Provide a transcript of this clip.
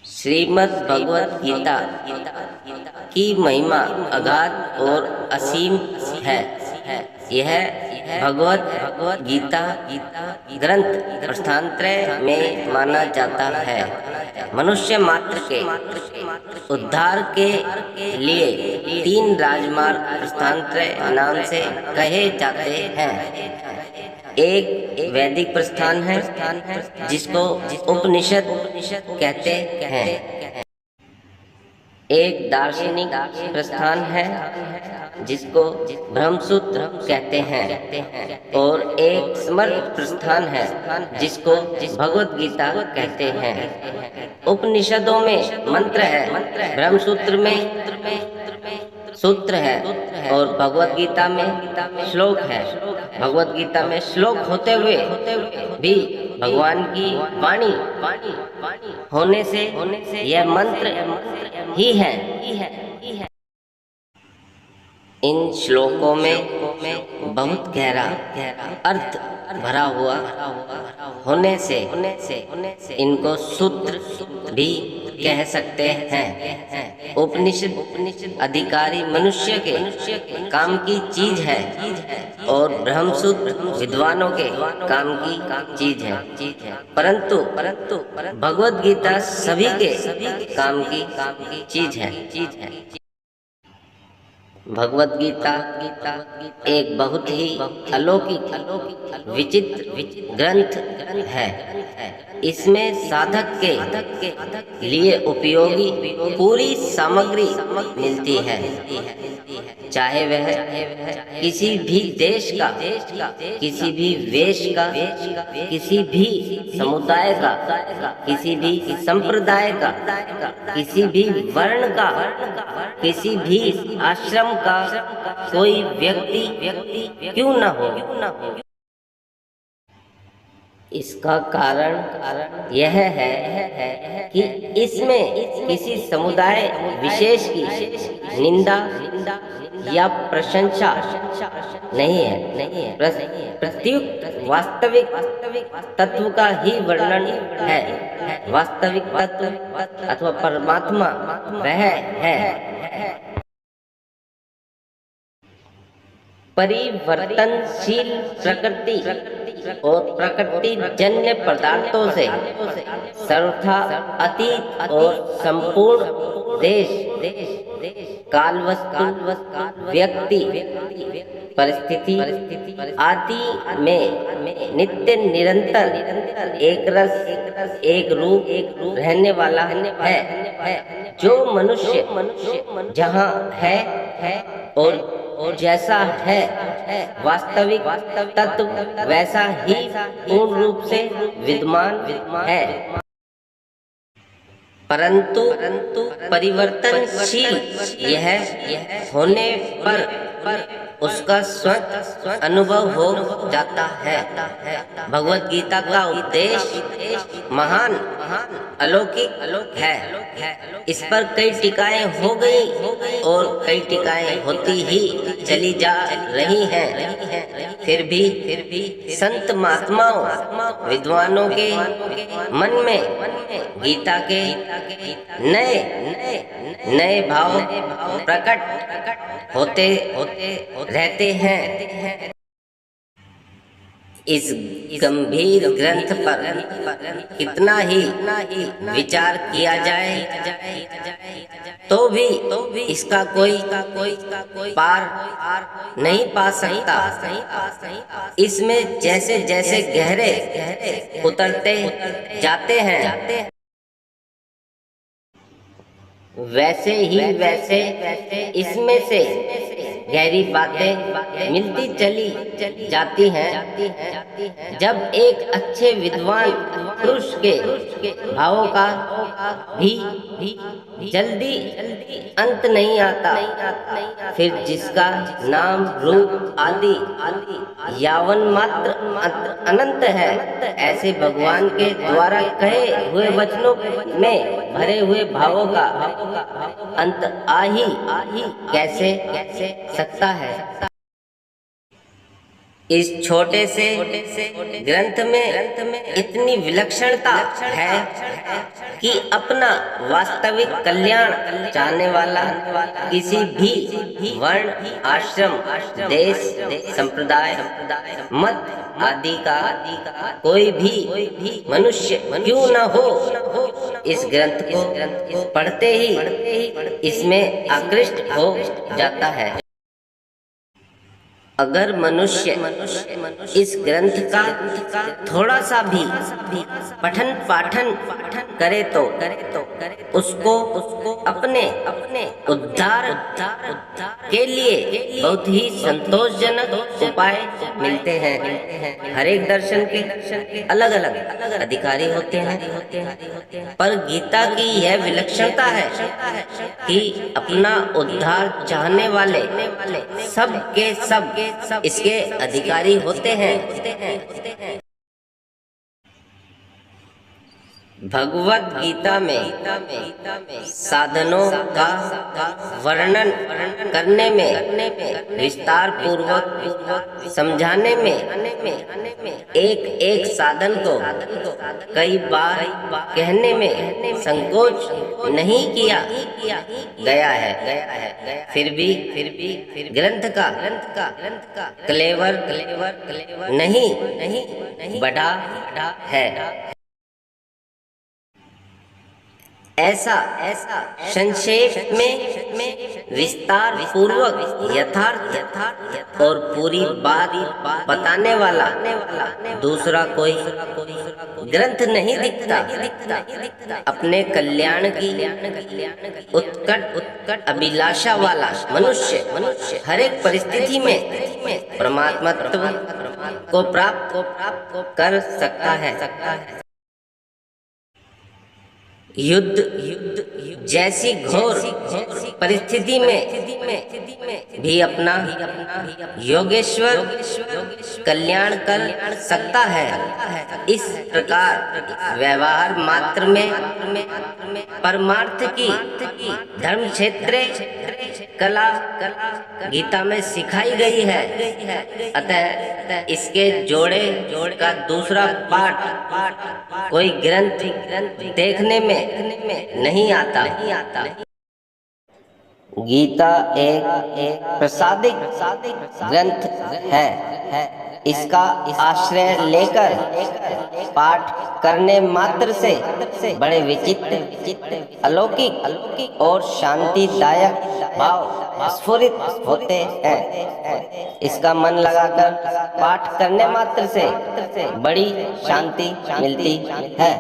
श्रीमद् भगवत गीता की महिमा अगाध और असीम है। यह भगवत गीता ग्रंथ प्रस्थानत्रय में माना जाता है। मनुष्य मात्र के उद्धार के लिए तीन राजमार्ग प्रस्थानत्रय नाम से कहे जाते हैं। एक वैदिक प्रस्थान है जिसको उपनिषद कहते हैं। एक दार्शनिक प्रस्थान है जिसको ब्रह्मसूत्र कहते हैं और एक समर्थ प्रस्थान है जिसको भगवत गीता कहते हैं। उपनिषदों में मंत्र है, ब्रह्मसूत्र में सूत्र है और भगवत गीता में श्लोक है। भगवत गीता में श्लोक होते हुए भी भगवान की वाणी होने से यह मंत्र ही है। इन श्लोकों में बहुत गहरा अर्थ भरा हुआ होने से इनको सूत्र भी कह सकते हैं। उपनिषद अधिकारी मनुष्य के काम की चीज है और ब्रह्मसूत्र विद्वानों के काम की चीज है। परंतु भगवत गीता सभी के काम की चीज है। भगवत गीता एक बहुत ही अलौकिक विचित्र ग्रंथ है। इसमें साधक के लिए उपयोगी पूरी सामग्री मिलती है, चाहे वह किसी भी देश का, किसी भी वेश का, किसी भी समुदाय का, किसी भी संप्रदाय का, किसी भी वर्ण का, किसी भी आश्रम का कोई व्यक्ति क्यों न हो। इसका कारण यह है कि इसमें किसी समुदाय विशेष की निंदा या प्रशंसा नहीं है। प्रत्युत वास्तविक तत्व का ही वर्णन है। वास्तविक तत्व अथवा परमात्मा वह है। परिवर्तनशील प्रकृति और प्रकृति जन्य पदार्थों से सर्वथा अतीत और संपूर्ण देश काल, वस्तु, व्यक्ति, परिस्थिति आदि में नित्य निरंतर एक रस एक रूप रहने वाला है। जो मनुष्य जहाँ है और जैसा है वास्तविक तत्व वैसा ही पूर्ण रूप से विद्यमान है। परंतु परिवर्तनशील यह होने पर उसका स्वतः अनुभव हो जाता है। भगवत गीता का उपदेश महान अलौकिक है। इस पर कई टीकाएं हो गई और कई टीकाएं होती ही चली जा रही हैं। फिर भी संत महात्माओं विद्वानों के मन में गीता के नए भाव प्रकट होते रहते हैं। इस गंभीर ग्रंथ पर कितना ही विचार किया जाए तो भी इसका कोई पार नहीं पा सकता। इसमें जैसे जैसे गहरे उतरते जाते हैं वैसे इसमें से गहरी बातें मिलती चली जाती हैं। जब एक अच्छे विद्वान पुरुष के भावों का भी जल्दी अंत नहीं आता, फिर जिसका नाम रूप आदि यावन मात्र अनंत है, ऐसे भगवान के द्वारा कहे हुए वचनों में भरे हुए भावों का अंत आ ही कैसे सकता है। इस छोटे से ग्रंथ में इतनी विलक्षणता है कि अपना वास्तविक कल्याण चाहने वाला किसी भी वर्ण, आश्रम, देश, संप्रदाय, मत आदि का कोई भी मनुष्य क्यों न हो, इस ग्रंथ को पढ़ते ही इसमें आकृष्ट हो जाता है। अगर मनुष्य इस ग्रंथ का थोड़ा सा भी पठन पाठन करे तो उसको अपने उद्धार के लिए बहुत ही संतोषजनक उपाय मिलते हैं। हर एक दर्शन के अलग अलग अधिकारी होते हैं, पर गीता की यह विलक्षणता है कि अपना उद्धार चाहने वाले सब के सब इसके अधिकारी होते हैं। भगवत गीता में साधनों का वर्णन करने में, विस्तार पूर्वक समझाने में, एक साधन को कई बार कहने में संकोच नहीं किया गया है। फिर भी ग्रंथ का क्लेवर नहीं बढ़ा है। ऐसा संक्षेप में विस्तार पूर्वक यथार्थ और पूरी बात बताने वाला दूसरा कोई ग्रंथ नहीं दिखता। अपने कल्याण की उत्कट अभिलाषा वाला मनुष्य हर एक परिस्थिति में परमात्मा को प्राप्त कर सकता है। युद्ध जैसी घोर परिस्थिति में भी अपना योगेश्वर कल्याण कर सकता है। इस प्रकार व्यवहार मात्र में परमार्थ की धर्म क्षेत्र कला गीता में सिखाई गई है। अतः इसके जोड़ का दूसरा पाठ कोई ग्रंथ देखने में नहीं आता। गीता एक प्रसादिक ग्रंथ है। इसका आश्रय लेकर पाठ करने मात्र से बड़े विचित्र, अलौकिक और शांतिदायक भाव स्फुरित होते हैं। इसका मन लगाकर पाठ करने मात्र से बड़ी शांति मिलती है।